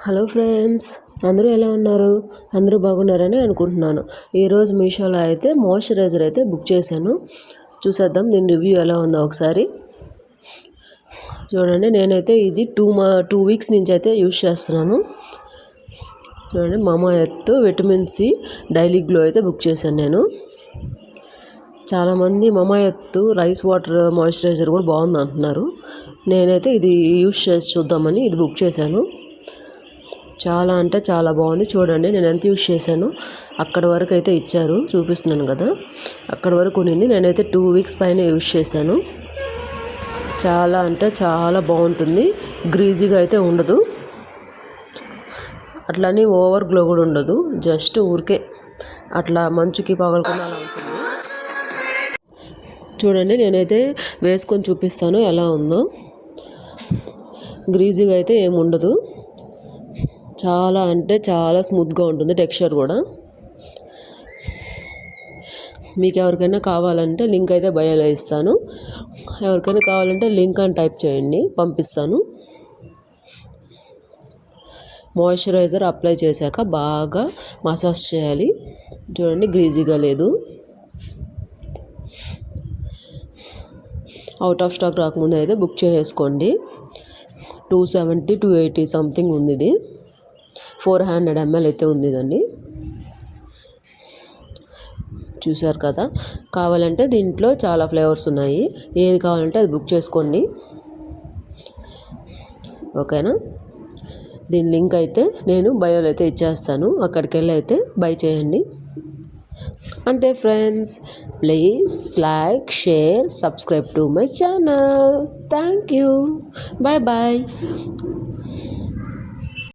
Hello friends, అందరూ ఎలా ఉన్నారు? అందరూ బాగున్నారని అనుకుంటున్నాను. ఈరోజు మీషోలో అయితే మాయిశ్చరైజర్ అయితే బుక్ చేశాను. చూసేద్దాం దీని రివ్యూ ఎలా ఉందో ఒకసారి చూడండి. నేనైతే ఇది 2 వీక్స్ నుంచి అయితే యూజ్ చేస్తున్నాను. చూడండి, Mamaearth vitamin C daily glow అయితే బుక్ చేశాను నేను. చాలామంది మామా ఎర్త్ రైస్ వాటర్ మాయిశ్చరైజర్ కూడా బాగుంది అంటున్నారు. నేనైతే ఇది యూజ్ చేసి చూద్దామని ఇది బుక్ చేశాను. చాలా అంటే చాలా బాగుంది. చూడండి నేను ఎంత యూజ్ చేశాను. అక్కడ వరకు అయితే ఇచ్చారు, చూపిస్తున్నాను కదా, అక్కడ వరకు ఉన్నింది. నేనైతే 2 వీక్స్ పైన యూజ్ చేశాను. చాలా అంటే చాలా బాగుంటుంది. గ్రీజీగా అయితే ఉండదు, అట్లని ఓవర్ గ్లో కూడా ఉండదు. జస్ట్ ఊరికే అట్లా మంచుకి పగలకుండా అలా ఉంటుంది. చూడండి నేనైతే వేసుకొని చూపిస్తాను ఎలా ఉందో. గ్రీజీగా అయితే ఏమి ఉండదు. చాలా అంటే చాలా స్మూత్గా ఉంటుంది టెక్స్చర్ కూడా. మీకు ఎవరికైనా కావాలంటే లింక్ అయితే బయోలో ఇస్తాను. ఎవరికైనా కావాలంటే లింక్ అని టైప్ చేయండి, పంపిస్తాను. మాయిశ్చరైజర్ అప్లై చేశాక బాగా మసాజ్ చేయాలి. చూడండి గ్రీజీగా లేదు. అవుట్ ఆఫ్ స్టాక్ రాకముందు అయితే బుక్ చేసేసుకోండి. 270 280 సంథింగ్ ఉంది ఇది. 400 ml అయితే ఉంది ఇదండి. చూసారు కదా. కావాలంటే దీంట్లో చాలా ఫ్లేవర్స్ ఉన్నాయి, ఏది కావాలంటే అది బుక్ చేసుకోండి. ఓకేనా. దీని లింక్ అయితే నేను బయోలో అయితే ఇచ్చేస్తాను, అక్కడికి వెళ్ళి అయితే బై చేయండి. అంతే friends. Please like, share, subscribe to my channel. Thank you. Bye bye.